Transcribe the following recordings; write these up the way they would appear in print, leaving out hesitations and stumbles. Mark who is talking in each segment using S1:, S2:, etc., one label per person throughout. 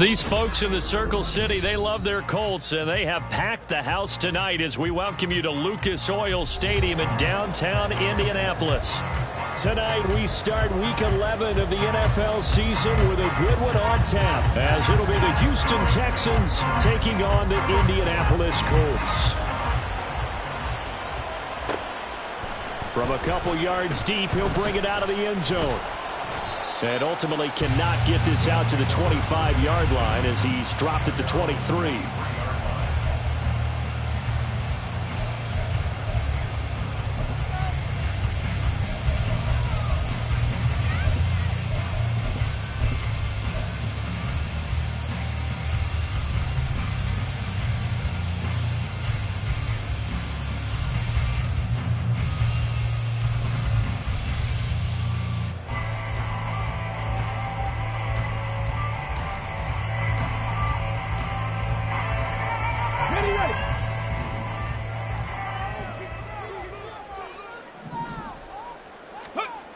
S1: These folks in the Circle City, they love their Colts, and they have packed the house tonight as we welcome you to Lucas Oil Stadium in downtown Indianapolis. Tonight, we start Week 11 of the NFL season with a good one on tap, as it'll be the Houston Texans taking on the Indianapolis Colts. From a couple yards deep, he'll bring it out of the end zone. And ultimately cannot get this out to the 25-yard line as he's dropped at the 23.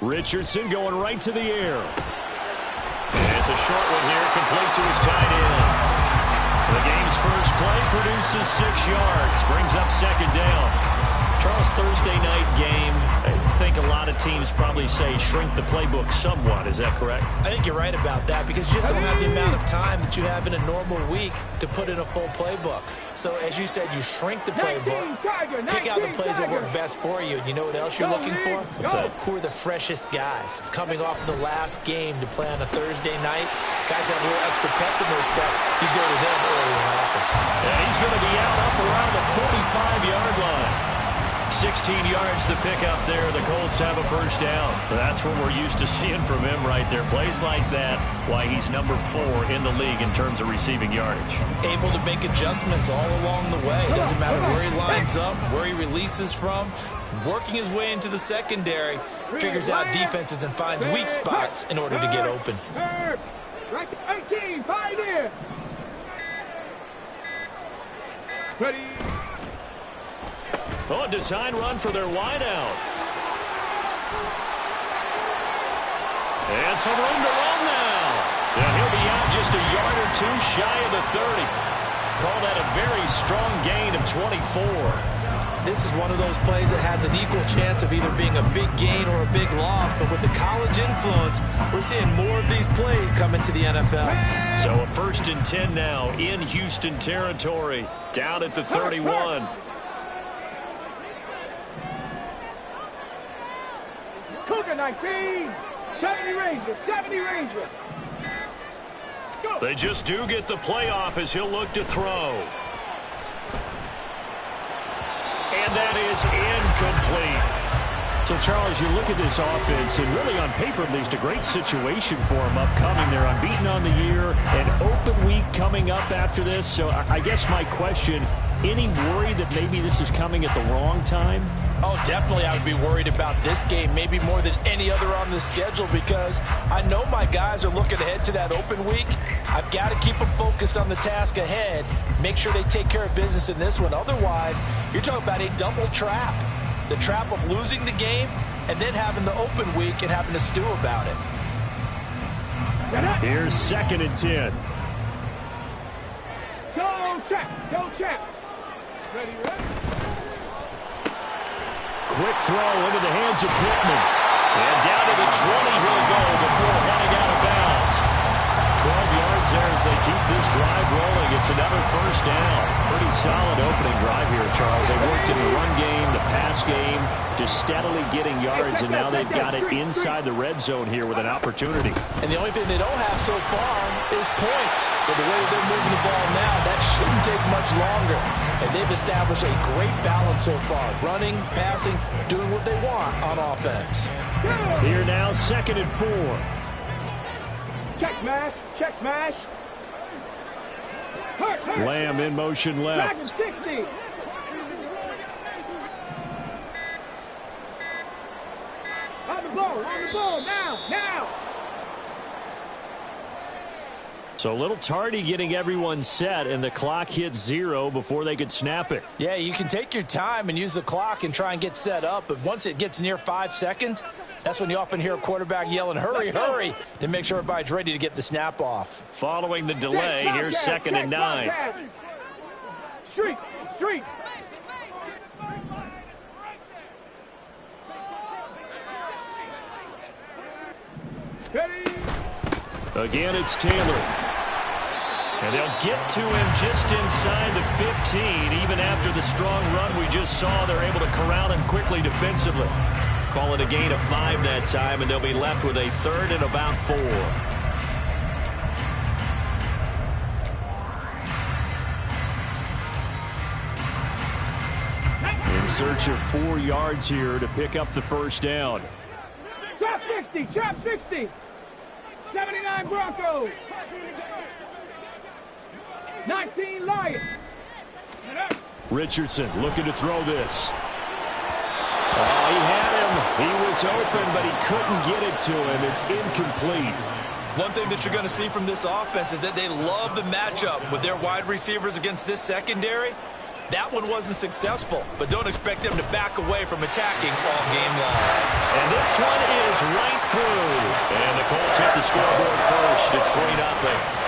S1: Richardson going right to the air. And it's a short one here, complete to his tight end. The game's first play produces 6 yards, brings up second down. Charles, Thursday night game, I think a lot of teams probably say shrink the playbook somewhat. Is that correct?
S2: I think you're right about that because you just don't have the amount of time that you have in a normal week to put in a full playbook. So, as you said, you shrink the playbook, pick out the plays that work best for you. You know what else you're looking for?
S1: What's that?
S2: Who are the freshest guys coming off the last game to play on a Thursday night? Guys have a little extra pep in their step. You go to them early and often.
S1: And he's going to be out up around the 45-yard line. 16 yards to pick up there. The Colts have a first down. That's what we're used to seeing from him right there. Plays like that, why he's number 4 in the league in terms of receiving yardage.
S2: Able to make adjustments all along the way. It doesn't matter where he lines up, where he releases from. Working his way into the secondary, figures out defenses and finds weak spots in order to get open.
S3: Right to 18, 5 in. Ready.
S1: Oh, a design run for their wideout. And some room to run now. And he'll be out just a yard or two shy of the 30. Call that a very strong gain of 24.
S2: This is one of those plays that has an equal chance of either being a big gain or a big loss. But with the college influence, we're seeing more of these plays come into the NFL.
S1: So a 1st and 10 now in Houston territory. Down at the 31.
S3: Cougar 19, 70 Rangers, 70 Rangers. Go.
S1: They just do get the playoff as he'll look to throw. And that is incomplete. So, Charles, you look at this offense, and really on paper, at least, a great situation for them upcoming. They're unbeaten on the year, an open week coming up after this. So I guess my question, any worry that maybe this is coming at the wrong time?
S2: Oh, definitely I would be worried about this game, maybe more than any other on the schedule, because I know my guys are looking ahead to that open week. I've got to keep them focused on the task ahead, make sure they take care of business in this one. Otherwise, you're talking about a double trap. The trap of losing the game and then having the open week and having to stew about it.
S1: Here's 2nd and 10.
S3: Go check, go check. Ready, ready.
S1: Quick throw into the hands of Pittman. And down to the 20 he'll go before heading out of bounds. 12 yards there as they keep this drive rolling. It's another first down. Pretty solid opening drive here, Charles. They worked in the run game, the pass game, just steadily getting yards, and now they've got it inside the red zone here with an opportunity.
S2: And the only thing they don't have so far is points. But the way they're moving the ball now, that shouldn't take much longer. And they've established a great balance so far. Running, passing, doing what they want on offense.
S1: Here now, 2nd and 4.
S3: Check smash, check smash. Hurt, hurt.
S1: Lamb in motion left.
S3: Back at 60. On the ball, now.
S1: So a little tardy getting everyone set, and the clock hits 0 before they could snap it.
S2: Yeah, you can take your time and use the clock and try and get set up, but once it gets near 5 seconds, That's when you often hear a quarterback yelling, hurry, hurry, to make sure everybody's ready to get the snap off.
S1: Following the delay, here's 2nd and 9.
S3: Street, street.
S1: Again, it's Taylor. And they'll get to him just inside the 15. Even after the strong run we just saw, they're able to corral him quickly defensively. Call it a gain of 5 that time, and they'll be left with a 3rd and about 4. In search of 4 yards here to pick up the first down.
S3: Chop 60, chop 60. 79 Broncos. 19 Lions.
S1: Richardson looking to throw this. Oh, he had him. He was open, but he couldn't get it to him. It's incomplete.
S2: One thing that you're going to see from this offense is that they love the matchup with their wide receivers against this secondary. That one wasn't successful, but don't expect them to back away from attacking all game long.
S1: And this one is right through. And the Colts hit the scoreboard first. It's 3-0.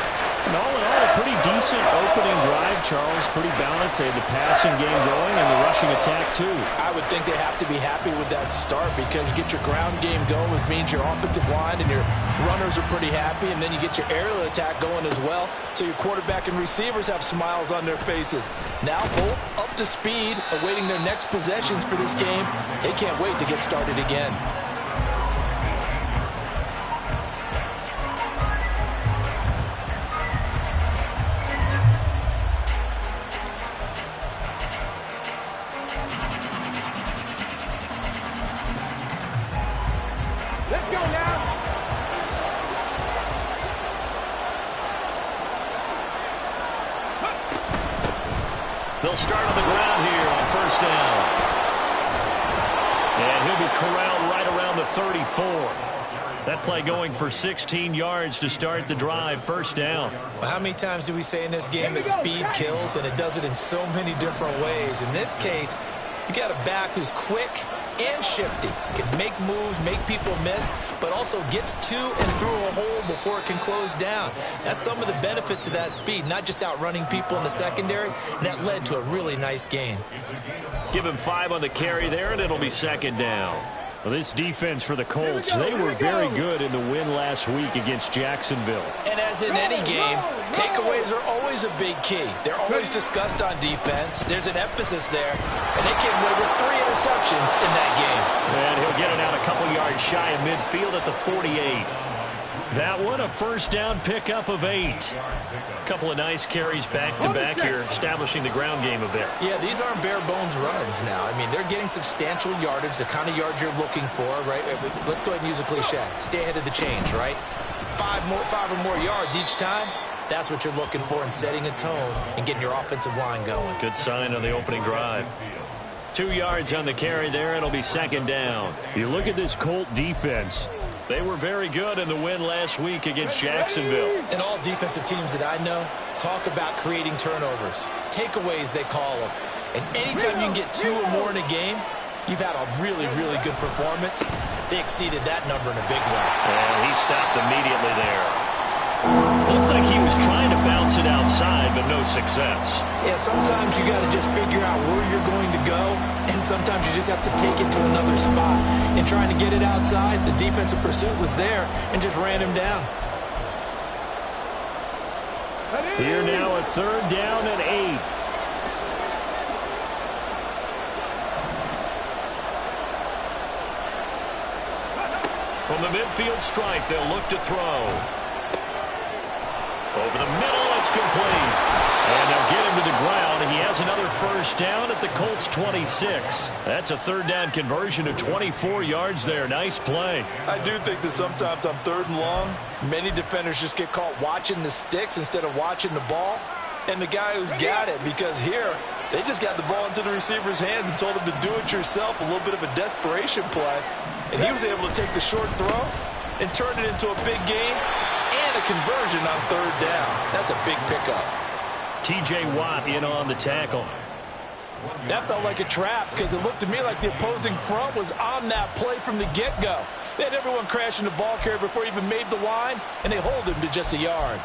S1: And all in all, a pretty decent opening drive, Charles. Pretty balanced. They had the passing game going and the rushing attack, too.
S2: I would think they have to be happy with that start because you get your ground game going, which means your offensive line and your runners are pretty happy, and then you get your aerial attack going as well, so your quarterback and receivers have smiles on their faces. Now both up to speed, awaiting their next possessions for this game. They can't wait to get started again.
S1: They'll start on the ground here on first down. And he'll be corralled right around the 34. That play going for 16 yards to start the drive, first down.
S2: Well, how many times do we say in this game that speed kills, and it does it in so many different ways? In this case, you got a back who's quick and shifty, can make moves, make people miss, but also gets to and through a hole before it can close down. That's some of the benefits of that speed, not just outrunning people in the secondary, and that led to a really nice gain.
S1: Give him 5 on the carry there, and it'll be second down. Well, this defense for the Colts, they were very good in the win last week against Jacksonville.
S2: And as in any game, takeaways are always a big key. They're always discussed on defense. There's an emphasis there, and they came away with 3 interceptions in that game.
S1: And he'll get it out a couple yards shy of midfield at the 48. That one, a first down pickup of 8. A couple of nice carries back-to-back here, establishing the ground game a bit.
S2: Yeah, these aren't bare-bones runs now. I mean, they're getting substantial yardage, the kind of yards you're looking for, right? Let's go ahead and use a cliche. Stay ahead of the change, right? 5 or more yards each time. That's what you're looking for in setting a tone and getting your offensive line going.
S1: Good sign on the opening drive. 2 yards on the carry there. It'll be second down. You look at this Colt defense. They were very good in the win last week against Jacksonville.
S2: And all defensive teams that I know talk about creating turnovers. Takeaways, they call them. And anytime you can get 2 or more in a game, you've had a really, really good performance. They exceeded that number in a big way.
S1: And he stopped immediately there. Looked like he was trying to bounce it outside, but no success.
S2: Yeah, sometimes you got to just figure out where you're going to go, and sometimes you just have to take it to another spot. And trying to get it outside, the defensive pursuit was there and just ran him down.
S1: Here now a third down and 8. From the midfield stripe, they'll look to throw. Over the middle, it's complete. And they'll get him to the ground. He has another first down at the Colts 26. That's a third down conversion of 24 yards there. Nice play.
S2: I do think that sometimes on 3rd and long, many defenders just get caught watching the sticks instead of watching the ball. And the guy who's got it, because here, they just got the ball into the receiver's hands and told him to do it yourself, a little bit of a desperation play. And he was able to take the short throw and turn it into a big gain and a conversion on 3rd down. That's a big pickup.
S1: T.J. Watt in on the tackle.
S2: That felt like a trap because it looked to me like the opposing front was on that play from the get-go. They had everyone crashing the ball carrier before he even made the line, and they hold him to just a yard.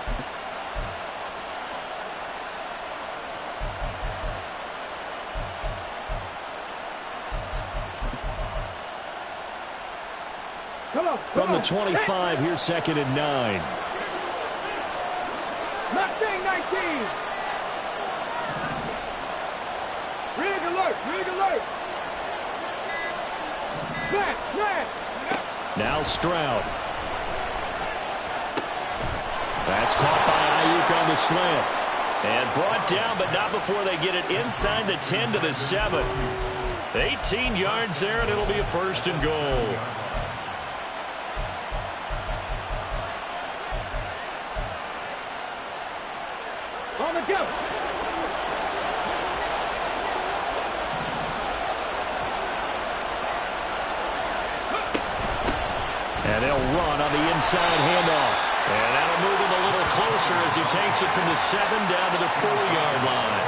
S1: From the 25, here's 2nd and 9.
S3: Mustang 19. Rig alert, rig alert. Smash.
S1: Now Stroud. That's caught by Ayuk on the slant. And brought down, but not before they get it inside the 10 to the 7. 18 yards there, and it'll be a 1st and goal.
S3: On the go.
S1: And they'll run on the inside handoff. And that'll move him a little closer as he takes it from the 7 down to the 4-yard line.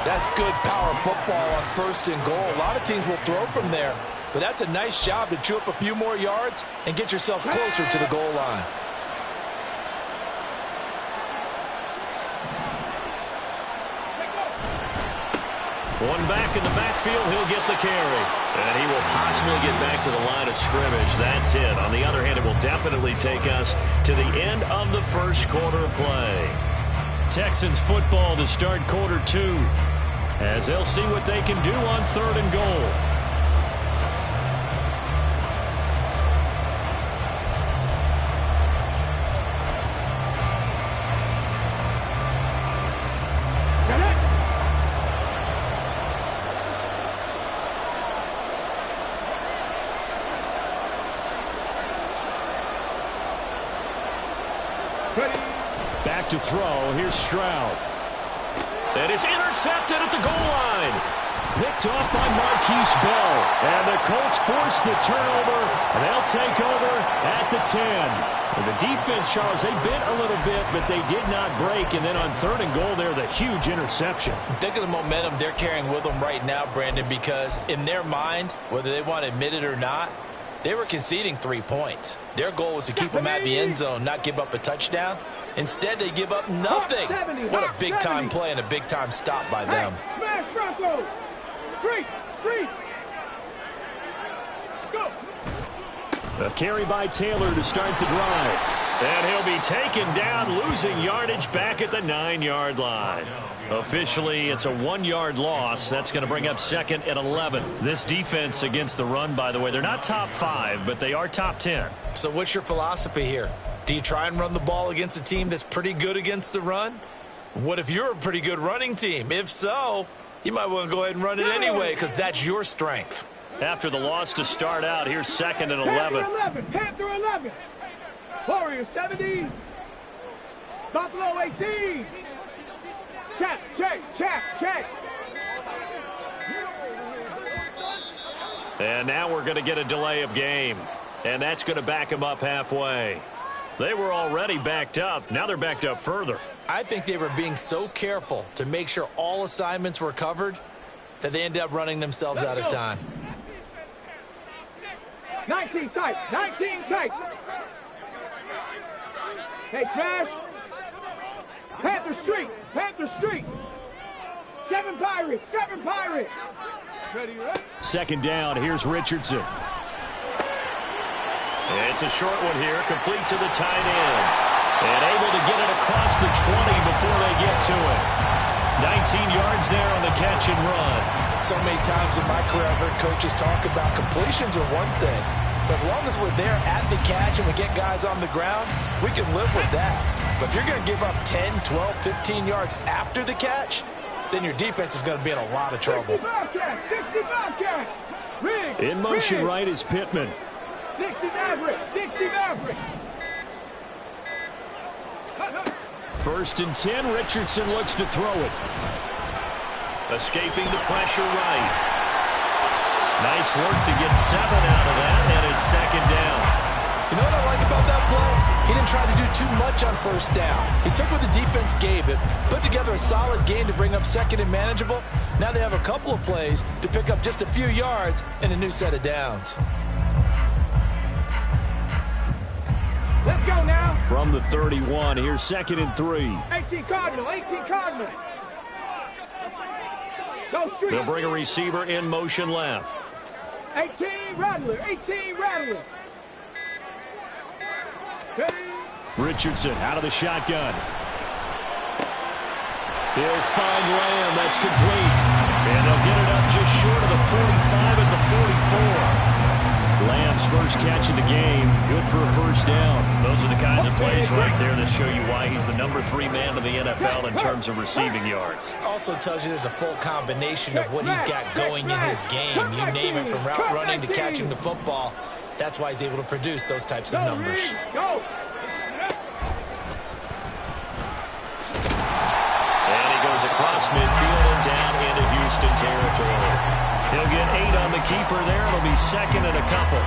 S2: That's good power football on 1st and goal. A lot of teams will throw from there, but that's a nice job to chew up a few more yards and get yourself closer to the goal line.
S1: One back in the backfield, he'll get the carry. And he will possibly get back to the line of scrimmage. That's it. On the other hand, it will definitely take us to the end of the 1st quarter play. Texans football to start quarter 2, as they'll see what they can do on 3rd and goal. Back to throw. Here's Stroud. And it's intercepted at the goal line. Picked off by Marquise Bell. And the Colts force the turnover. And they'll take over at the 10. And the defense, Charles, they bit a little bit, but they did not break. And then on 3rd and goal there, the huge interception.
S2: Think of the momentum they're carrying with them right now, Brandon, because in their mind, whether they want to admit it or not, they were conceding 3 points. Their goal was to keep them at the end zone, not give up a touchdown. Instead, they give up nothing. What a big-time play and a big-time stop by them.
S3: Smash Broncos. Free. Go.
S1: A carry by Taylor to start the drive. And he'll be taken down, losing yardage back at the 9-yard line. Officially, it's a 1-yard loss. That's going to bring up 2nd and 11. This defense against the run, by the way, they're not top 5, but they are top 10.
S2: So what's your philosophy here? Do you try and run the ball against a team that's pretty good against the run? What if you're a pretty good running team? If so, you might want to go ahead and run it anyway because that's your strength.
S1: After the loss to start out, here's 2nd and 11.
S3: Panther 11. Warriors 70. Buffalo 18. Check.
S1: And now we're going to get a delay of game. And that's going to back them up halfway. They were already backed up. Now they're backed up further.
S2: I think they were being so careful to make sure all assignments were covered that they ended up running themselves out of time.
S3: 19 tight. Hey, Crash. Panther Street. 7 Pirates. Ready, right?
S1: 2nd down. Here's Richardson. It's a short one here, complete to the tight end. And able to get it across the 20 before they get to it. 19 yards there on the catch and run.
S2: So many times in my career I've heard coaches talk about completions are one thing. But as long as we're there at the catch and we get guys on the ground, we can live with that. But if you're going to give up 10, 12, 15 yards after the catch, then your defense is going to be in a lot of trouble.
S3: 60 Bobcats.
S1: In motion right is Pittman.
S3: 60 Maverick. 60 Maverick.
S1: 1st and 10. Richardson looks to throw it. Escaping the pressure right. Nice work to get 7 out of that, and it's 2nd down.
S2: You know what I like about that play? He didn't try to do too much on 1st down. He took what the defense gave him, put together a solid game to bring up 2nd and manageable. Now they have a couple of plays to pick up just a few yards and a new set of downs.
S3: Let's go now.
S1: From the 31, here's 2nd and 3.
S3: 18 Cardinal, 18 Cardinal. Go street.
S1: They'll bring a receiver in motion left.
S3: 18 Rattler, 18 Rattler. Ready?
S1: Richardson out of the shotgun. He'll find Lamb. That's complete. And they'll get it up just short of the 45 at the 44. Lamb's first catch of the game. Good for a first down. Those are the kinds of plays right there that show you why he's the number 3 man in the NFL in terms of receiving yards.
S2: Also tells you there's a full combination of what he's got going in his game. You name it, from route running to catching the football. That's why he's able to produce those types of numbers.
S3: Go.
S1: And he goes across midfield and down into Houston territory. He'll get 8 on the keeper there. It'll be 2nd and a couple.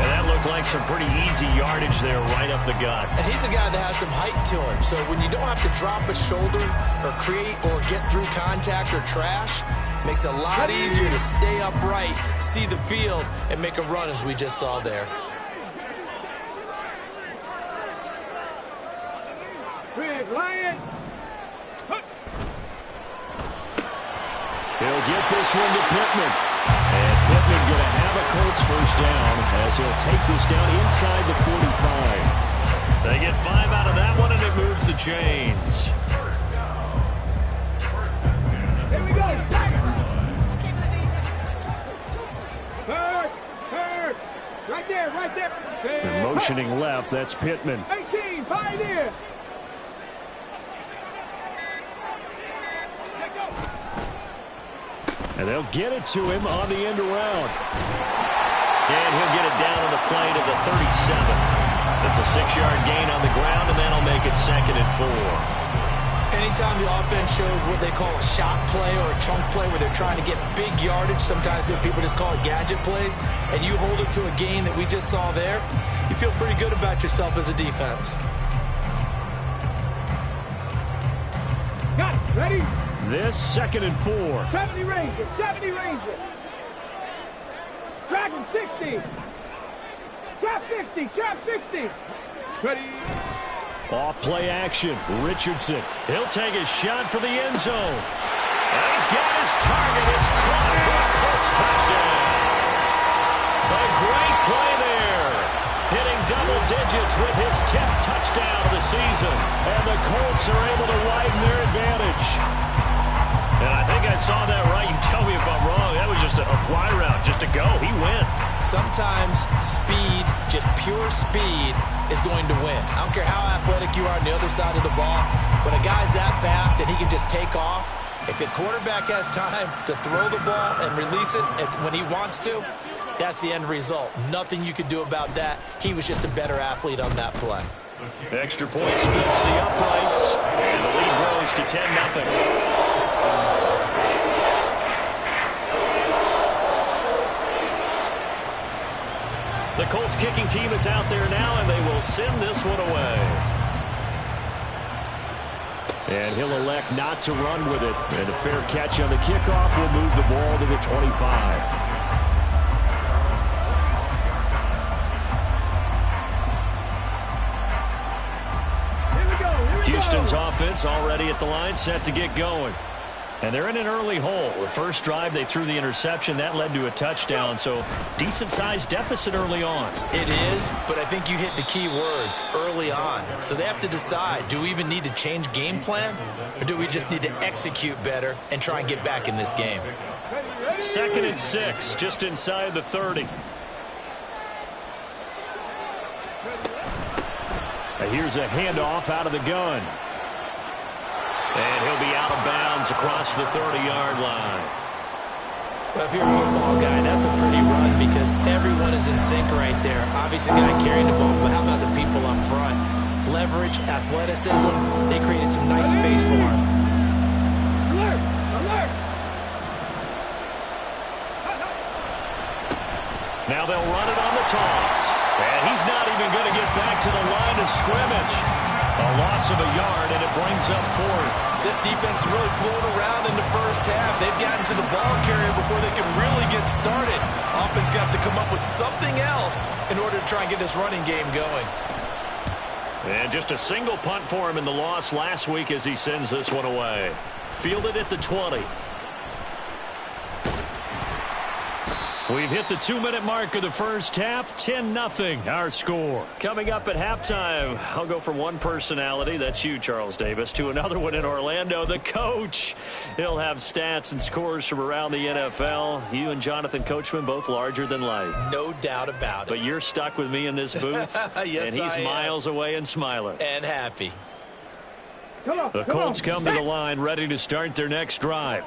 S1: And that looked like some pretty easy yardage there right up the gut.
S2: And he's a guy that has some height to him. So when you don't have to drop a shoulder or create or get through contact or trash, makes it a lot easier to stay upright, see the field, and make a run as we just saw there.
S3: Big Lion.
S1: He'll get this one to Pittman. And Pittman going to have a Colts first down as he'll take this down inside the 45. They get 5 out of that one, and it moves the chains.
S3: Here we go. Third. Right there, right there.
S1: They're motioning left. That's Pittman.
S3: 18, Pioneer.
S1: And they'll get it to him on the end around. And he'll get it down on the play to the 37. That's a 6-yard gain on the ground, and that'll make it 2nd and 4.
S2: Anytime the offense shows what they call a shot play or a chunk play where they're trying to get big yardage, sometimes people just call it gadget plays, and you hold it to a gain that we just saw there, you feel pretty good about yourself as a defense.
S3: Got it. Ready?
S1: This 2nd and 4.
S3: 70 Ranger, 70 Ranger. Dragon 60. Trap 50, trap 60. Ready?
S1: Off play action. Richardson. He'll take his shot for the end zone. And he's got his target. It's caught for a Colts touchdown. A great play there. Hitting double digits with his 10th touchdown of the season. And the Colts are able to widen their advantage. And I think I saw that right. You tell me if I'm wrong. That was just a fly route, just to go. He went.
S2: Sometimes speed, just pure speed, is going to win. I don't care how athletic you are on the other side of the ball. When a guy's that fast and he can just take off, if the quarterback has time to throw the ball and release it when he wants to, that's the end result. Nothing you could do about that. He was just a better athlete on that play.
S1: Extra point splits the uprights, and the lead grows to 10-0. The Colts kicking team is out there now, and they will send this one away. And he'll elect not to run with it. And a fair catch on the kickoff will move the ball to the 25. Houston's offense already at the line, set to get going. And they're in an early hole. The first drive, they threw the interception. That led to a touchdown, so decent-sized deficit early on.
S2: It is, but I think you hit the key words, early on. So they have to decide, do we even need to change game plan, or do we just need to execute better and try and get back in this game?
S1: 2nd and 6, just inside the 30. Here's a handoff out of the gun. And he'll be out of bounds across the 30-yard line.
S2: Well, if you're a football guy, that's a pretty run because everyone is in sync right there. Obviously, the guy carrying the ball, but how about the people up front? Leverage, athleticism, they created some nice space for him.
S3: Alert! Alert!
S1: Now they'll run it on the toss. And he's not even going to get back to the line of scrimmage. A loss of a yard, and it brings up 4th.
S2: This defense really flown around in the first half. They've gotten to the ball carrier before they can really get started. Offense got to come up with something else in order to try and get this running game going.
S1: And just a single punt for him in the loss last week as he sends this one away. Fielded at the 20. We've hit the 2-minute mark of the first half. 10-0 our score. Coming up at halftime, I'll go from one personality, that's you, Charles Davis, to another one in Orlando, the coach. He'll have stats and scores from around the NFL. You and Jonathan Coachman both larger than life.
S2: No doubt about it.
S1: But you're stuck with me in this booth.
S2: Yes,
S1: and he's miles away and smiling.
S2: And happy.
S1: The Colts come to the line ready to start their next drive.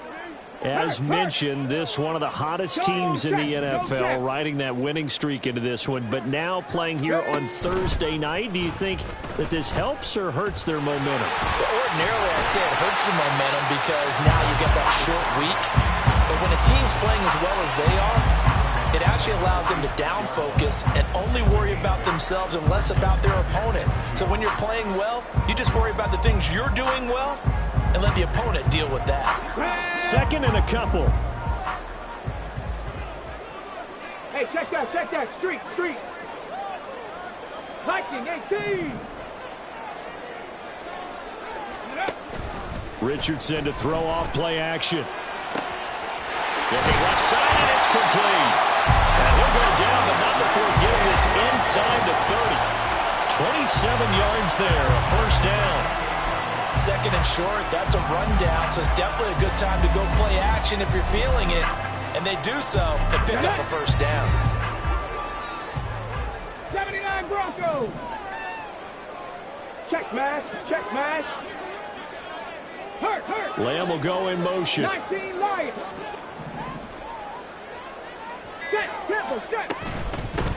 S1: As mentioned, this one of the hottest teams in the NFL, riding that winning streak into this one, but now playing here on Thursday night. Do you think that this helps or hurts their momentum?
S2: Well, ordinarily, I'd say it hurts the momentum because now you get that short week. But when a team's playing as well as they are, it actually allows them to down focus and only worry about themselves and less about their opponent. So when you're playing well, you just worry about the things you're doing well and let the opponent deal with that.
S1: Second and a couple.
S3: Hey, check that. Street. Lightning, 18.
S1: Richardson to throw off play action. Looking left side, and it's complete. And he'll go down, but not before getting this inside the 30. 27 yards there, a first down.
S2: Second and short, that's a rundown, so it's definitely a good time to go play action if you're feeling it. And they do so and pick up a first down.
S3: 79 Broncos. Check smash. Hurt.
S1: Lamb will go in motion.
S3: 19 Lions. Set.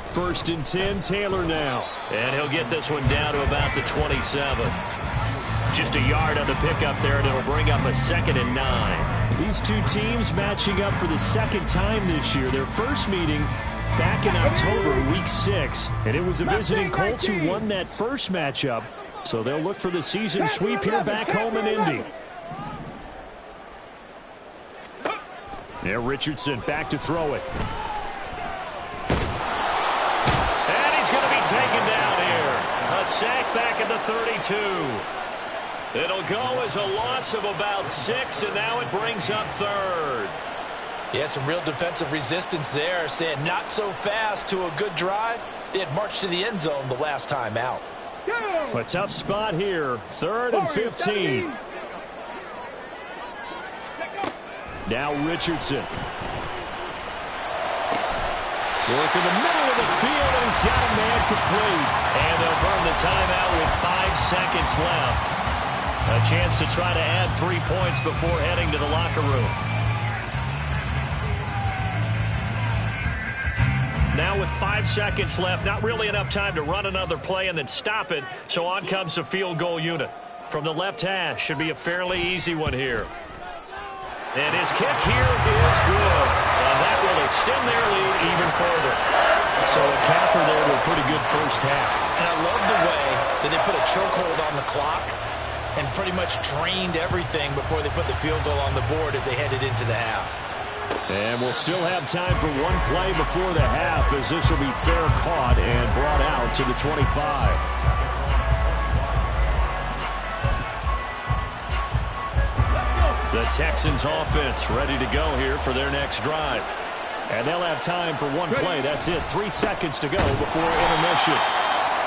S1: First and 10, Taylor now. And he'll get this one down to about the 27. Just a yard on the pickup there, and it'll bring up a 2nd and 9. These two teams matching up for the second time this year. Their first meeting back in October, week 6. And it was the visiting Colts who won that first matchup. So they'll look for the season sweep here back home in Indy. Now Richardson back to throw it. And he's going to be taken down here. A sack back at the 32. It'll go as a loss of about 6, and now it brings up 3rd.
S2: Yeah, some real defensive resistance there, saying not so fast to a good drive. They had marched to the end zone the last time out.
S1: A tough spot here, 3rd and 15. Now Richardson. Work in the middle of the field, and he's got a man complete. And they'll burn the timeout with 5 seconds left. A chance to try to add 3 points before heading to the locker room. Now with 5 seconds left, not really enough time to run another play and then stop it. So on comes the field goal unit. From the left hash, should be a fairly easy one here. And his kick here is good. And that will extend their lead even further. So a capper there to a pretty good first half.
S2: And I love the way that they put a chokehold on the clock and pretty much drained everything before they put the field goal on the board as they headed into the half.
S1: And we'll still have time for one play before the half, as this will be fair caught and brought out to the 25. The Texans offense ready to go here for their next drive. And they'll have time for one play. That's it. 3 seconds to go before intermission.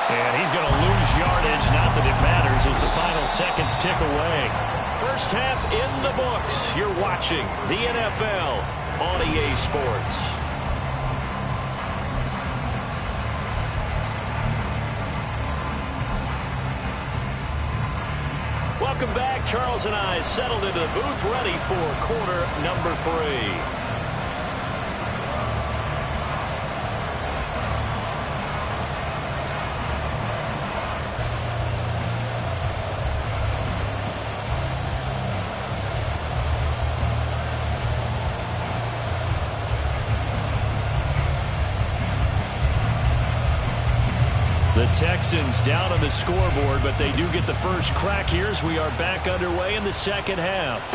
S1: And he's going to lose yardage. Not that it matters as the final seconds tick away. First half in the books. You're watching the NFL on EA Sports. Welcome back. Charles and I settled into the booth, ready for quarter number 3. The Texans down on the scoreboard, but they do get the first crack here as we are back underway in the second half.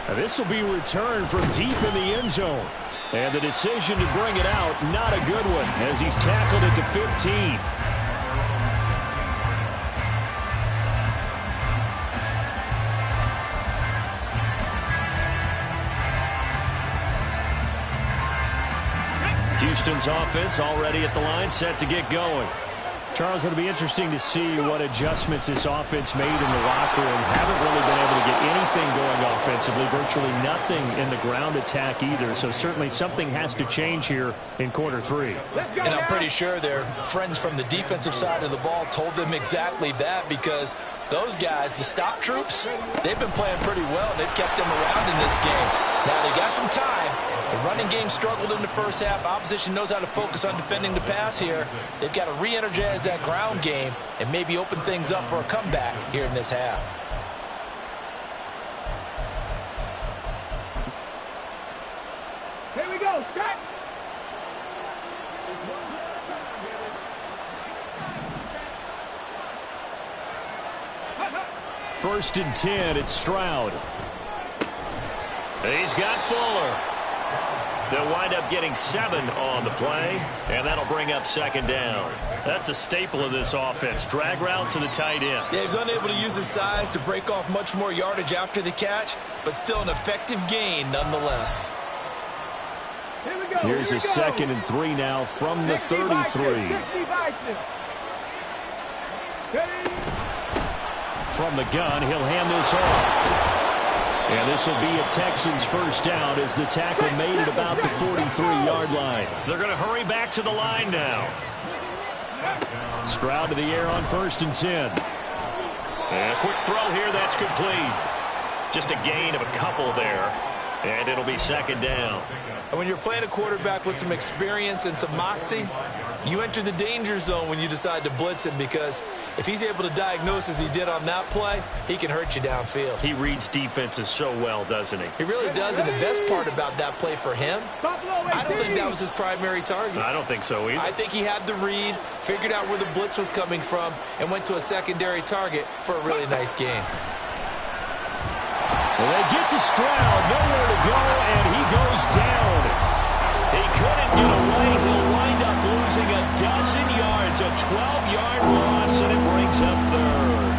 S1: Now this will be returned from deep in the end zone. And the decision to bring it out, not a good one, as he's tackled at the 15. Houston's offense already at the line, set to get going.
S4: Charles, it'll be interesting to see what adjustments this offense made in the locker room. Haven't really been able to get anything going offensively, virtually nothing in the ground attack either. So certainly something has to change here in quarter three.
S2: And I'm pretty sure their friends from the defensive side of the ball told them exactly that, because those guys, the stop troops, they've been playing pretty well. They've kept them around in this game. Now they got some time. The running game struggled in the first half. Opposition knows how to focus on defending the pass here. They've got to re-energize that ground game and maybe open things up for a comeback here in this half.
S3: Here we go, Scott.
S1: First and 10, it's Stroud. He's got Fuller. They'll wind up getting 7 on the play, and that'll bring up second down. That's a staple of this offense. Drag route to the tight end.
S2: Yeah, he's unable to use his size to break off much more yardage after the catch, but still an effective gain nonetheless.
S3: Here we go.
S1: Here's a second and 3 now from the 33. From the gun, he'll hand this off. And this will be a Texans first down as the tackle made at about the 43-yard line. They're going to hurry back to the line now. Stroud to the air on first and 10. And a quick throw here, that's complete. Just a gain of a couple there. And it'll be second down.
S2: And when you're playing a quarterback with some experience and some moxie, you enter the danger zone when you decide to blitz him, because if he's able to diagnose as he did on that play, he can hurt you downfield.
S1: He reads defenses so well, doesn't he?
S2: He really does, and the best part about that play for him, I don't think that was his primary target.
S1: I don't think so either.
S2: I think he had the read, figured out where the blitz was coming from, and went to a secondary target for a really nice game.
S1: Well, they get to Stroud, nowhere to go, and he goes down. He couldn't get away. He'll wind up losing a dozen yards, a 12-yard loss, and it brings up third.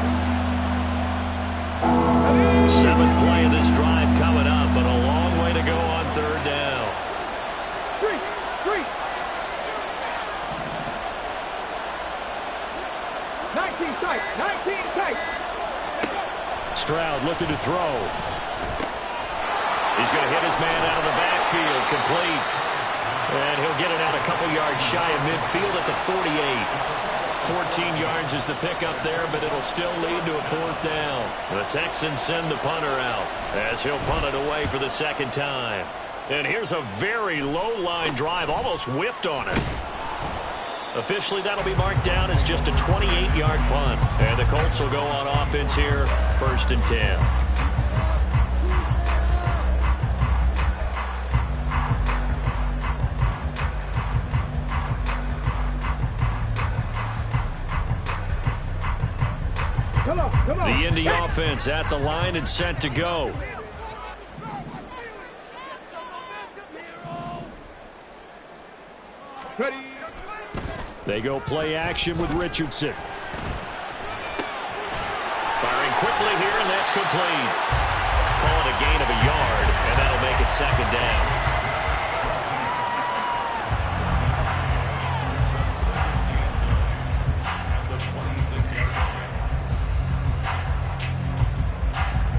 S1: 7th play of this drive coming up, but a long way to go on third down.
S3: 3. 19 tight. 19 tight.
S1: Stroud looking to throw. He's going to hit his man out of the backfield, complete. And he'll get it out a couple yards shy of midfield at the 48. 14 yards is the pickup there, but it'll still lead to a fourth down. The Texans send the punter out as he'll punt it away for the second time. And here's a very low-line drive, almost whiffed on it. Officially, that'll be marked down as just a 28-yard punt. And the Colts will go on offense here, first and 10.
S3: Come on.
S1: The Indy offense at the line and set to go.
S3: Ready.
S1: They go play action with Richardson. Firing quickly here, and that's complete. Call it a gain of a yard, and that'll make it second down.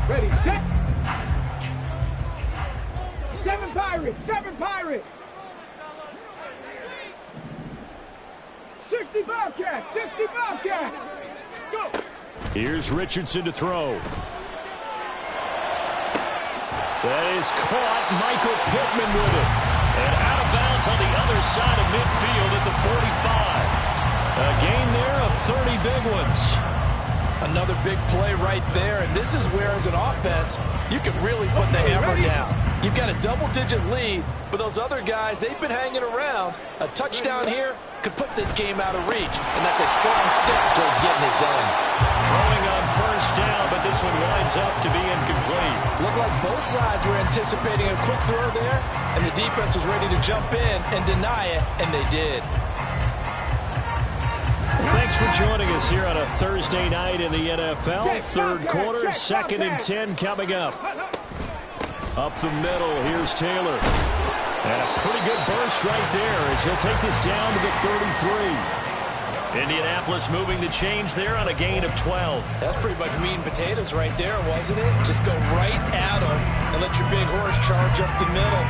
S3: Ready, set. 7 Pirates. 60 Bobcats. Go.
S1: Here's Richardson to throw. That is caught. Michael Pittman with it. And out of bounds on the other side of midfield at the 45. A gain there of 30 big ones.
S2: Another big play right there, and this is where, as an offense, you can really put the hammer down. You've got a double-digit lead, but those other guys, they've been hanging around. A touchdown here could put this game out of reach, and that's a strong step towards getting it done.
S1: Throwing on first down, but this one winds up to be incomplete.
S2: Looked like both sides were anticipating a quick throw there, and the defense was ready to jump in and deny it, and they did.
S1: Thanks for joining us here on a Thursday night in the NFL. Third quarter, 2nd and 10 coming up. Up the middle, here's Taylor.
S4: And a pretty good burst right there as he'll take this down to the 33.
S1: Indianapolis moving the chains there on a gain of 12.
S2: That's pretty much meat and potatoes right there, wasn't it? Just go right at them and let your big horse charge up the middle.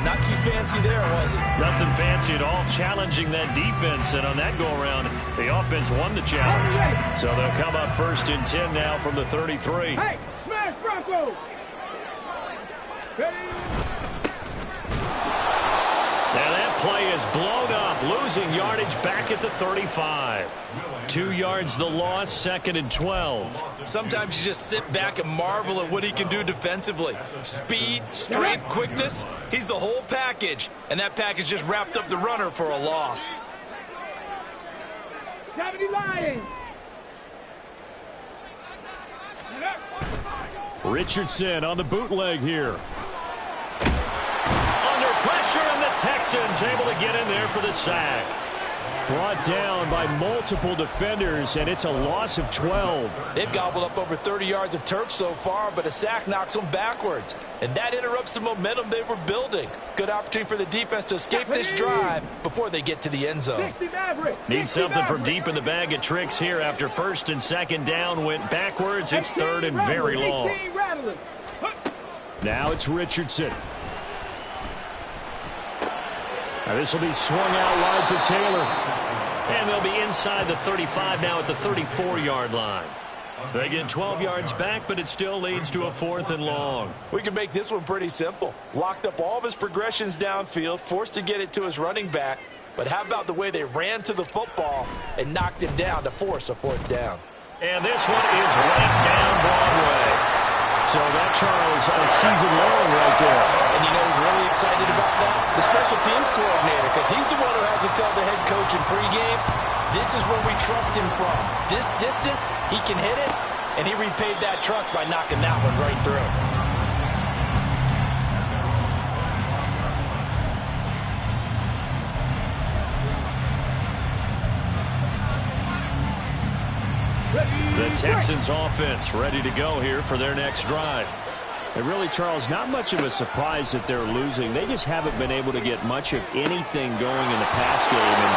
S2: Not too fancy there, was it?
S4: Nothing fancy at all, challenging that defense. And on that go-around, the offense won the challenge. So they'll come up 1st and 10 now from the 33.
S3: Hey, smash Bronco!
S4: And that play is blown up, losing yardage back at the 35. 2 yards the loss, 2nd and 12.
S2: Sometimes you just sit back and marvel at what he can do defensively. Speed, strength, quickness, he's the whole package. And that package just wrapped up the runner for a loss.
S3: 70 Lions!
S4: Richardson on the bootleg here. Under pressure, and the Texans able to get in there for the sack. Brought down by multiple defenders, and it's a loss of 12.
S2: They've gobbled up over 30 yards of turf so far, but a sack knocks them backwards. And that interrupts the momentum they were building. Good opportunity for the defense to escape this drive before they get to the end zone.
S4: Need something from deep in the bag of tricks here after 1st and 2nd down went backwards. It's 3rd and very long. Now it's Richardson. Now this will be swung out wide for Taylor. And they'll be inside the 35 now at the 34-yard line. They get 12 yards back, but it still leads to a 4th and long.
S2: We can make this one pretty simple. Locked up all of his progressions downfield, forced to get it to his running back. But how about the way they ran to the football and knocked him down to force a 4th down?
S4: And this one is right down Broadway. So that, Charles, a season long right there.
S2: And you know who's really excited about that? The special teams coordinator, because he's the one who has to tell the head coach in pregame, this is where we trust him from. This distance, he can hit it, and he repaid that trust by knocking that one right through.
S4: The Texans offense ready to go here for their next drive. And really, Charles, not much of a surprise that they're losing. They just haven't been able to get much of anything going in the pass game. And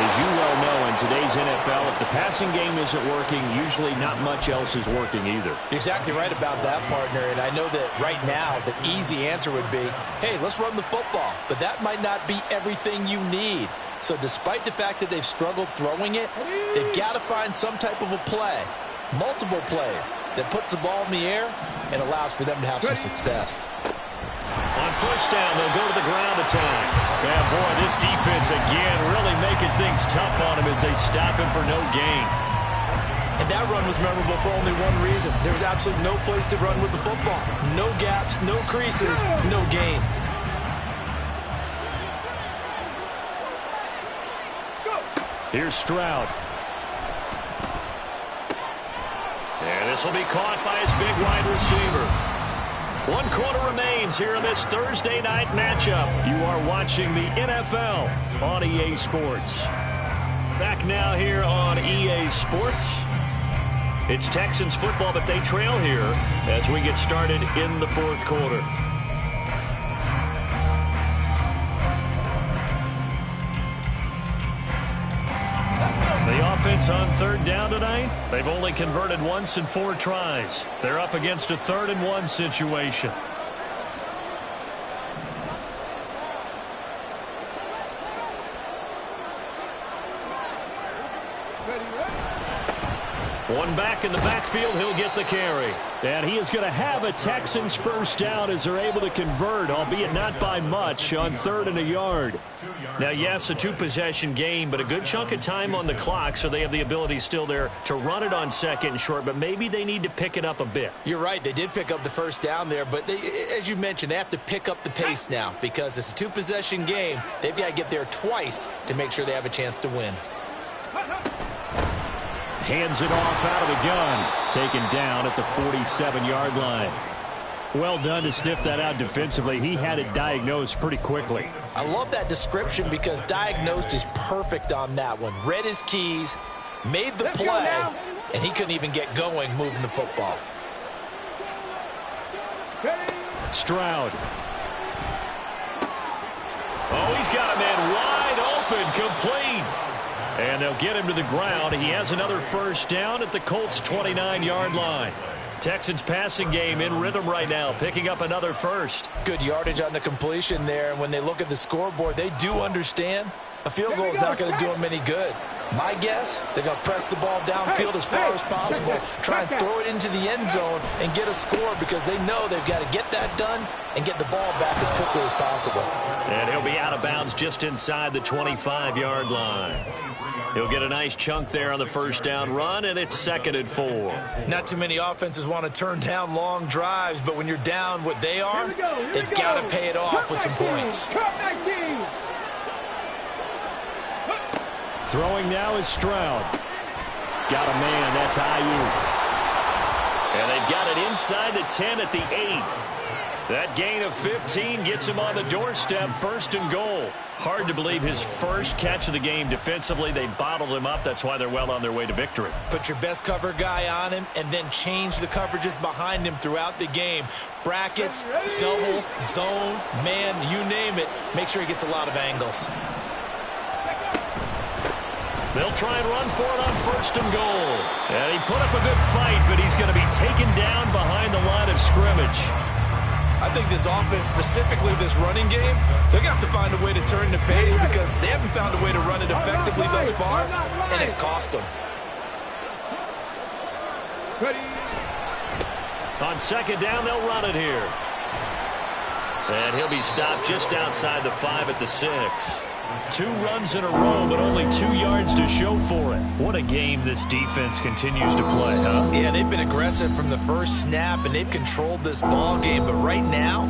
S4: as you well know, in today's NFL, if the passing game isn't working, usually not much else is working either.
S2: You're exactly right about that, partner. And I know that right now the easy answer would be, hey, let's run the football. But that might not be everything you need. So despite the fact that they've struggled throwing it, they've got to find some type of a play, multiple plays, that puts the ball in the air and allows for them to have some success.
S4: On 1st down, they'll go to the ground attack. Yeah, boy, this defense again really making things tough on him as they stop him for no gain.
S2: And that run was memorable for only one reason. There was absolutely no place to run with the football. No gaps, no creases, no gain.
S4: Here's Stroud. And this will be caught by his big wide receiver. 1 quarter remains here in this Thursday night matchup. You are watching the NFL on EA Sports. Back now here on EA Sports. It's Texans football, but they trail here as we get started in the 4th quarter. The offense on 3rd down tonight, they've only converted once in 4 tries. They're up against a 3rd and 1 situation. One back in the backfield, he'll get the carry. And he is going to have a Texans 1st down as they're able to convert, albeit not by much, on 3rd and a yard. Now, yes, a 2-possession game, but a good chunk of time on the clock, so they have the ability still there to run it on 2nd and short, but maybe they need to pick it up a bit.
S2: You're right. They did pick up the 1st down there, but they, as you mentioned, they have to pick up the pace now because it's a 2-possession game. They've got to get there twice to make sure they have a chance to win.
S4: Hands it off out of the gun. Taken down at the 47-yard line. Well done to sniff that out defensively. He had it diagnosed pretty quickly.
S2: I love that description because diagnosed is perfect on that one. Read his keys, made the play, and he couldn't even get going moving the football.
S4: Stroud.
S1: Oh, he's got a man wide open, complete. And they'll get him to the ground. He has another first down at the Colts' 29-yard line. Texans passing game in rhythm right now, picking up another first.
S2: Good yardage on the completion there. And when they look at the scoreboard, they do understand a field goal is not going to do them any good. My guess, they're going to press the ball downfield as far as possible, try and throw it into the end zone and get a score because they know they've got to get that done and get the ball back as quickly as possible.
S1: And he'll be out of bounds just inside the 25-yard line. He'll get a nice chunk there on the first down run, and it's 2nd and 4.
S2: Not too many offenses want to turn down long drives, but when you're down what they are, they've got to pay it off with some points.
S4: Throwing now is Stroud. Got a man, that's Ayuk.
S1: And they've got it inside the 10 at the 8. That gain of 15 gets him on the doorstep, 1st and goal. Hard to believe his first catch of the game defensively. They bottled him up. That's why they're well on their way to victory.
S2: Put your best cover guy on him and then change the coverages behind him throughout the game. Brackets, double, zone, man, you name it. Make sure he gets a lot of angles.
S1: They'll try and run for it on 1st and goal. And he put up a good fight, but he's going to be taken down behind the line of scrimmage.
S2: I think this offense, specifically this running game, they're going to have to find a way to turn the page because they haven't found a way to run it effectively thus far, and it's cost them.
S1: On 2nd down, they'll run it here. And he'll be stopped just outside the 5 at the 6. 2 runs in a row, but only 2 yards to show for it. What a game this defense continues to play, huh?
S2: Yeah, they've been aggressive from the first snap, and they've controlled this ball game. But right now,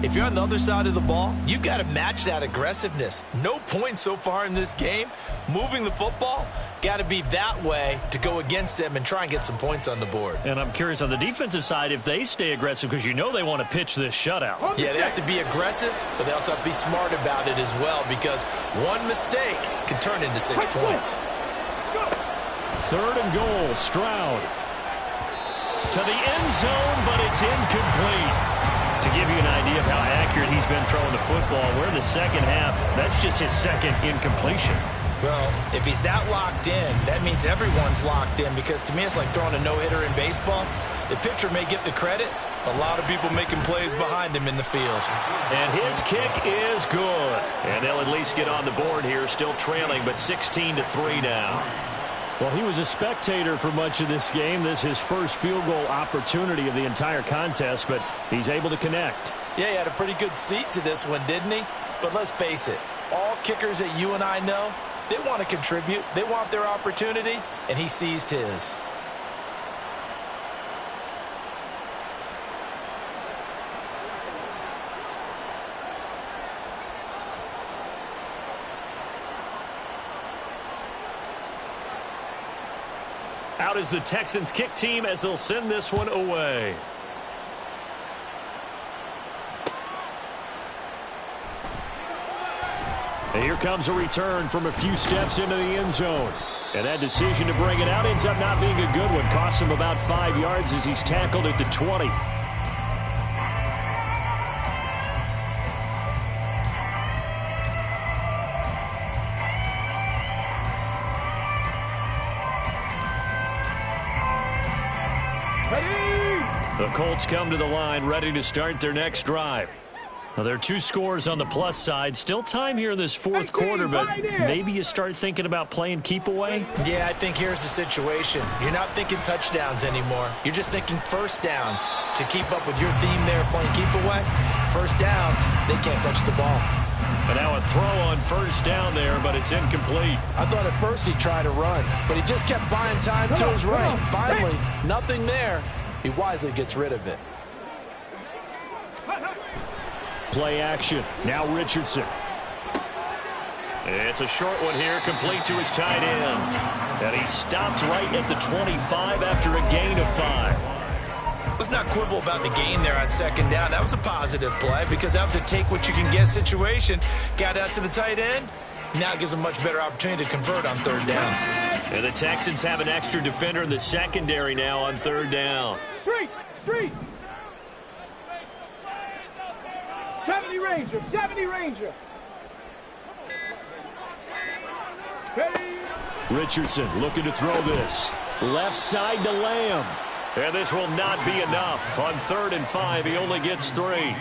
S2: if you're on the other side of the ball, you've got to match that aggressiveness. No points so far in this game. Moving the football, got to be that way to go against them and try and get some points on the board.
S1: And I'm curious on the defensive side if they stay aggressive because you know they want to pitch this shutout.
S2: Yeah, they have to be aggressive, but they also have to be smart about it as well because one mistake can turn into 6 points.
S4: 3rd and goal, Stroud.
S1: To the end zone, but it's incomplete. To give you an idea of how accurate he's been throwing the football, we're in the second half. That's just his 2nd incompletion.
S2: Well, if he's that locked in, that means everyone's locked in because to me it's like throwing a no-hitter in baseball. The pitcher may get the credit, but a lot of people making plays behind him in the field.
S1: And his kick is good. And they'll at least get on the board here, still trailing, but 16-3 now.
S4: Well, he was a spectator for much of this game. This is his first field goal opportunity of the entire contest, but he's able to connect.
S2: Yeah, he had a pretty good seat to this one, didn't he? But let's face it, all kickers that you and I know, they want to contribute. They want their opportunity, and he seized his.
S1: Out is the Texans kick team as they'll send this one away.
S4: And here comes a return from a few steps into the end zone. And that decision to bring it out ends up not being a good one. Costs him about 5 yards as he's tackled at the 20.
S1: The Colts come to the line ready to start their next drive. Well, there are 2 scores on the plus side. Still time here in this 4th quarter, but maybe you start thinking about playing keep away?
S2: Yeah, I think here's the situation. You're not thinking touchdowns anymore. You're just thinking first downs. To keep up with your theme there, playing keep away, first downs, they can't touch the ball.
S1: And now a throw on first down there, but it's incomplete.
S2: I thought at first he'd try to run, but he just kept buying time to his right. Finally, nothing there. He wisely gets rid of it.
S4: Play action. Now Richardson.
S1: It's a short one here, complete to his tight end. And he stopped right at the 25 after a gain of 5.
S2: Let's not quibble about the gain there on second down. That was a positive play because that was a take-what-you-can-get situation. Got out to the tight end. Now it gives a much better opportunity to convert on third down.
S1: And the Texans have an extra defender in the secondary now on third down.
S3: Street! 70 Ranger!
S4: Richardson looking to throw this. Left side to Lamb. And this will not be enough. On 3rd and 5, he only gets 3.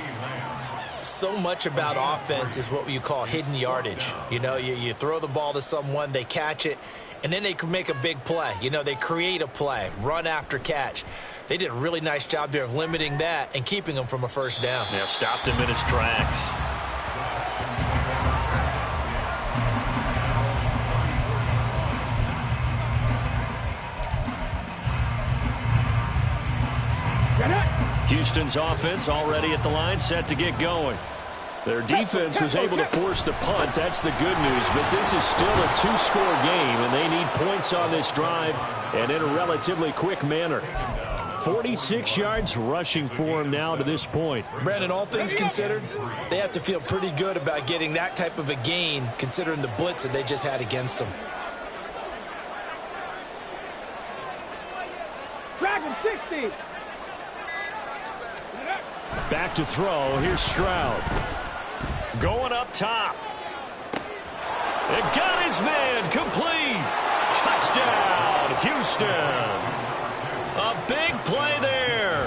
S2: So much about offense is what you call hidden yardage. You know, you throw the ball to someone, they catch it, and then they can make a big play. You know, they create a play, run after catch. They did a really nice job there of limiting that and keeping him from a first down.
S4: Yeah, stopped him in his tracks. Houston's offense already at the line, set to get going. Their defense was able to force the punt. That's the good news. But this is still a 2-score game, and they need points on this drive and in a relatively quick manner. 46 yards rushing for him now to this point.
S2: Brandon, all things considered, they have to feel pretty good about getting that type of a gain, considering the blitz that they just had against them.
S3: Dragon 60.
S4: Back to throw. Here's Stroud. Going up top. And got his man complete. Touchdown, Houston. A big play there.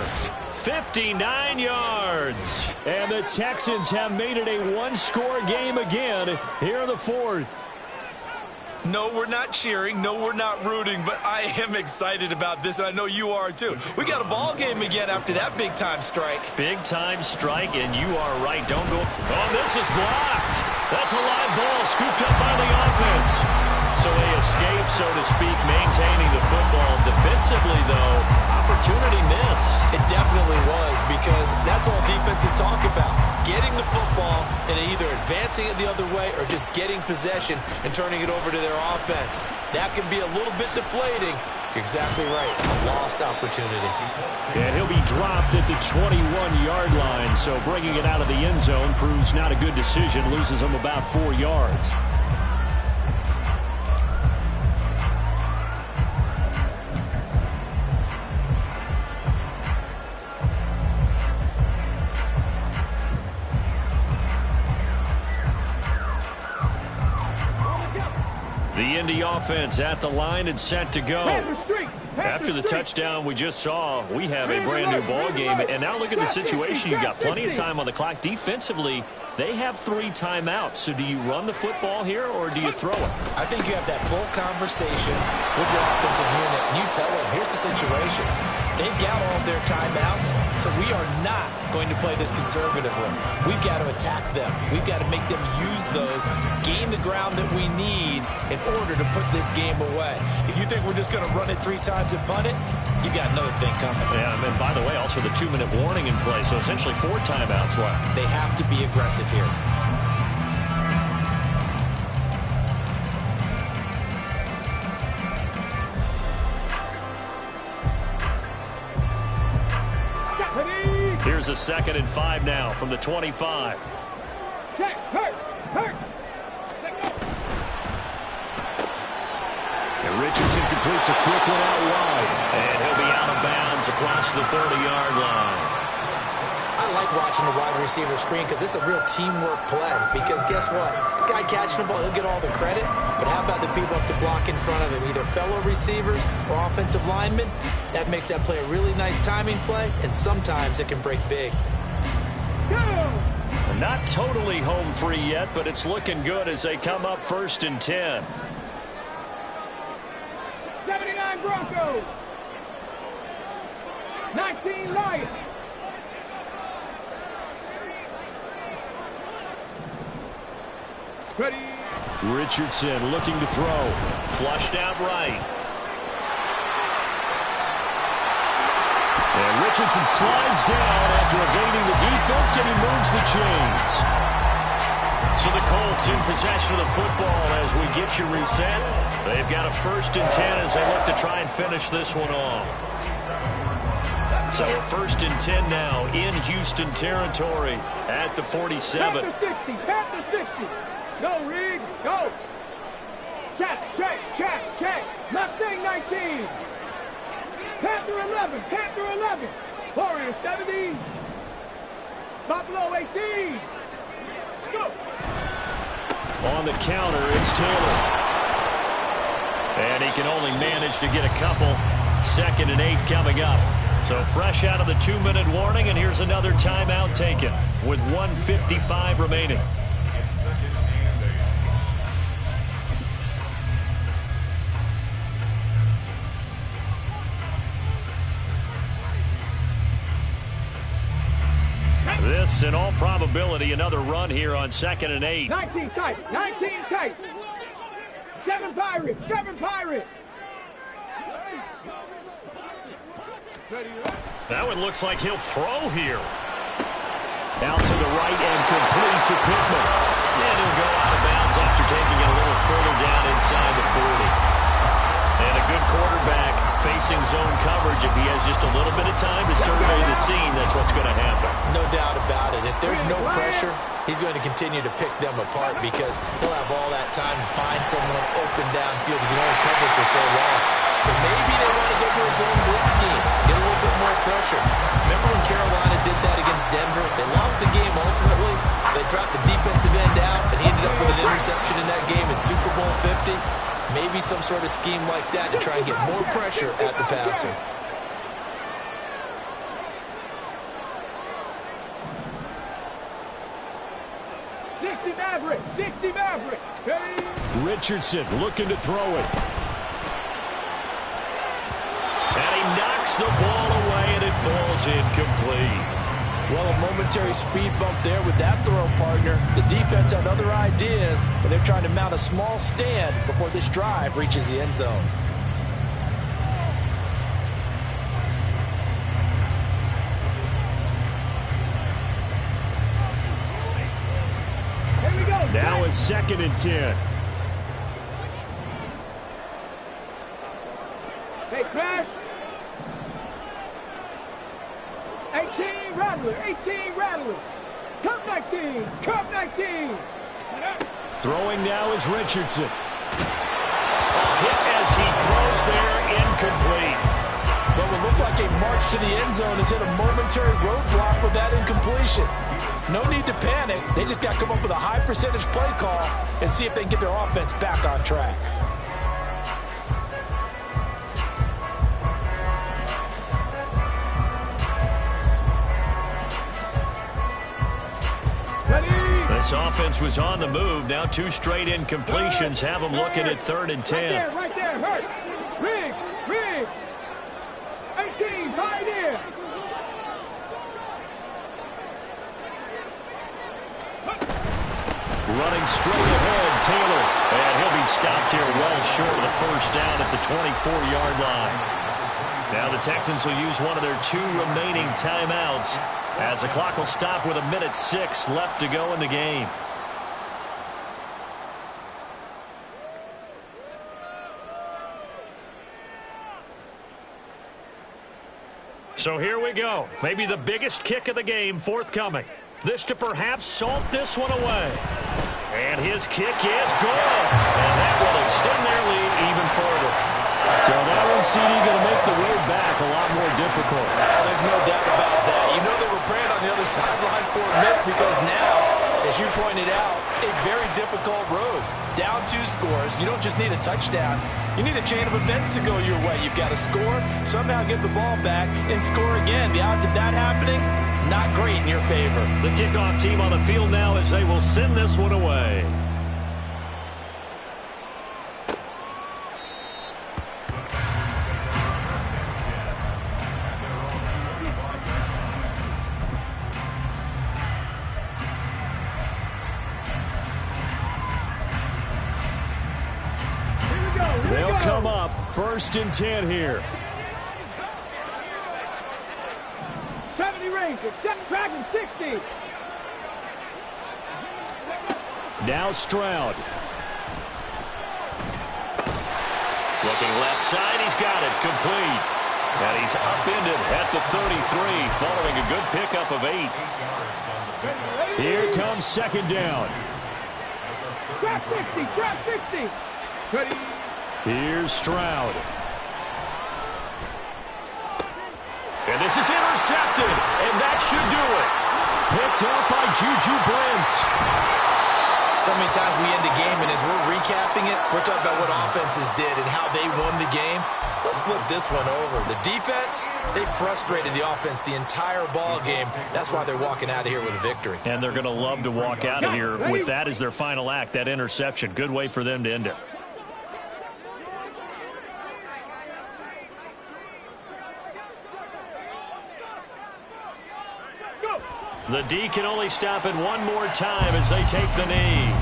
S4: 59 yards. And the Texans have made it a 1-score game again here in the 4th.
S2: No, we're not cheering. No, we're not rooting. But I am excited about this, and I know you are too. We got a ball game again after that big-time strike.
S4: Big-time strike, and you are right. Don't go. Oh, this is blocked. That's a live ball scooped up by the offense. So they escape, so to speak, maintaining the football. Defensively, though, opportunity miss.
S2: It definitely was, because that's all defenses talk about. Getting the football and either advancing it the other way or just getting possession and turning it over to their offense. That can be a little bit deflating. You're exactly right. A lost opportunity.
S4: And he'll be dropped at the 21-yard line, so bringing it out of the end zone proves not a good decision. Loses him about 4 yards. The Indy offense at the line and set to go. After the touchdown we just saw, we have a brand new ball game. And now look at the situation. You've got plenty of time on the clock. Defensively, they have 3 timeouts. So do you run the football here or do you throw it?
S2: I think you have that full conversation with your offensive unit. And you tell them, here's the situation. They've got all their timeouts, so we are not going to play this conservatively. We've got to attack them. We've got to make them use those, gain the ground that we need in order to put this game away. If you think we're just going to run it 3 times and punt it, you got another thing coming.
S4: Yeah, and by the way, also the 2-minute warning in play, so essentially 4 timeouts left.
S2: They have to be aggressive here.
S4: Here's a 2nd and 5 now from the 25.
S3: Check, hurt.
S4: And Richardson completes a quick one out wide. And he'll be out of bounds across the 30-yard line.
S2: I like watching the wide receiver screen because it's a real teamwork play. Because guess what? The guy catching the ball, he'll get all the credit. But how about the people up to block in front of him? Either fellow receivers or offensive linemen. That makes that play a really nice timing play. And sometimes it can break big.
S4: Not totally home free yet, but it's looking good as they come up 1st and 10.
S3: 79 Broncos. 19 Lions. Ready.
S4: Richardson looking to throw. Flushed out right. And Richardson slides down after evading the defense, and he moves the chains. So the Colts in possession of the football as we get you reset. They've got a 1st and 10 as they look to try and finish this one off. So a 1st and 10 now in Houston territory at the 47.
S3: Pass the 60. Go, Reed. Go. Check. Mustang 19. Panther 11. Warriors 70. Buffalo 18. Go.
S4: On the counter, it's Taylor. And he can only manage to get a couple. 2nd and 8 coming up. So fresh out of the 2-minute warning, and here's another timeout taken with 1:55 remaining. This, in all probability, another run here on 2nd and 8.
S3: 19 tight. 19 tight. 7 Pirates. 7 Pirates.
S4: That one looks like he'll throw here. Out to the right and complete to Pittman. And he'll go out of bounds after taking it a little further down inside the 40. And a good quarterback facing zone coverage. If he has just a little bit of time to survey the scene, that's what's going to happen.
S2: No doubt about it. If there's no pressure, he's going to continue to pick them apart because he'll have all that time to find someone open downfield. He can only cover for so long. So maybe they want to go to a zone blitz scheme, get a little bit more pressure. Remember when Carolina did that against Denver? They lost the game ultimately. They dropped the defensive end out, and he ended up with an interception in that game in Super Bowl 50. Maybe some sort of scheme like that to try and get more pressure at the passer.
S3: Maverick. 60 Maverick.
S4: Richardson looking to throw it. And he knocks the ball away, and it falls incomplete.
S2: Well, a momentary speed bump there with that throw, partner. The defense had other ideas, but they're trying to mount a small stand before this drive reaches the end zone.
S3: Here we go.
S4: Now it's 2nd and 10.
S3: Hey, Crash. 18 Rattler. 18 Rattler. Cup 19. Cup 19.
S4: Throwing now is Richardson. A hit as he throws there, incomplete.
S2: What would look like a march to the end zone has hit a momentary roadblock with that incompletion. No need to panic. They just got to come up with a high percentage play call and see if they can get their offense back on track.
S4: This offense was on the move. Now 2 straight incompletions have them looking at 3rd and 10.
S3: Right there, Hurt. Riggs. 18, right there.
S4: Running straight ahead, Taylor. And he'll be stopped here well short of the first down at the 24-yard line. Now the Texans will use one of their 2 remaining timeouts as the clock will stop with 1:06 left to go in the game. So here we go. Maybe the biggest kick of the game forthcoming. This to perhaps salt this one away. And his kick is good. And that will extend their lead even further. So that one, CD, going to make the road back a lot more difficult.
S2: There's no doubt about that. You know they were praying on the other sideline for a miss because now, as you pointed out, a very difficult road. Down 2 scores. You don't just need a touchdown. You need a chain of events to go your way. You've got to score, somehow get the ball back, and score again. The odds of that happening, not great in your favor.
S4: The kickoff team on the field now as they will send this one away. They'll come up 1st and 10 here.
S3: 70 Rangers, 7 Dragons, 60.
S4: Now Stroud. Looking left side, he's got it, complete. And he's upended at the 33, following a good pickup of 8. Here comes 2nd down.
S3: Trap 60, trap 60. Ready.
S4: Here's Stroud. And this is intercepted, and that should do it. Picked up by Juju Brents.
S2: So So many times we end a game, and as we're recapping it, we're talking about what offenses did and how they won the game. Let's flip this one over. The defense, they frustrated the offense the entire ball game. That's why they're walking out of here with a victory.
S4: And they're going to love to walk out of here with that as their final act, that interception. Good way for them to end it. The D can only stop it one more time as they take the knee.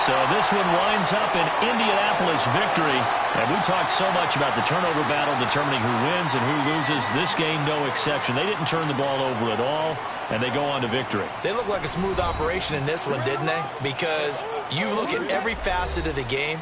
S4: So this one winds up an Indianapolis victory. And we talked so much about the turnover battle determining who wins and who loses. This game, no exception. They didn't turn the ball over at all, and they go on to victory.
S2: They look like a smooth operation in this one, didn't they? Because you look at every facet of the game,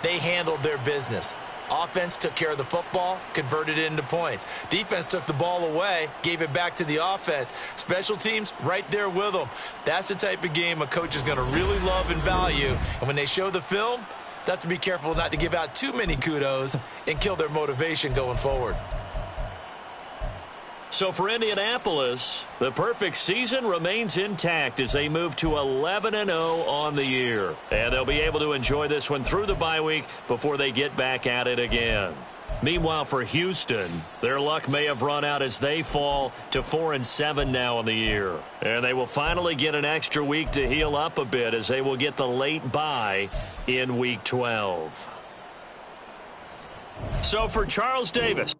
S2: they handled their business. Offense took care of the football, converted it into points. Defense took the ball away, gave it back to the offense. Special teams, right there with them. That's the type of game a coach is going to really love and value. And when they show the film, they have to be careful not to give out too many kudos and kill their motivation going forward.
S4: So for Indianapolis, the perfect season remains intact as they move to 11-0 on the year. And they'll be able to enjoy this one through the bye week before they get back at it again. Meanwhile, for Houston, their luck may have run out as they fall to 4-7 now on the year. And they will finally get an extra week to heal up a bit as they will get the late bye in Week 12. So for Charles Davis.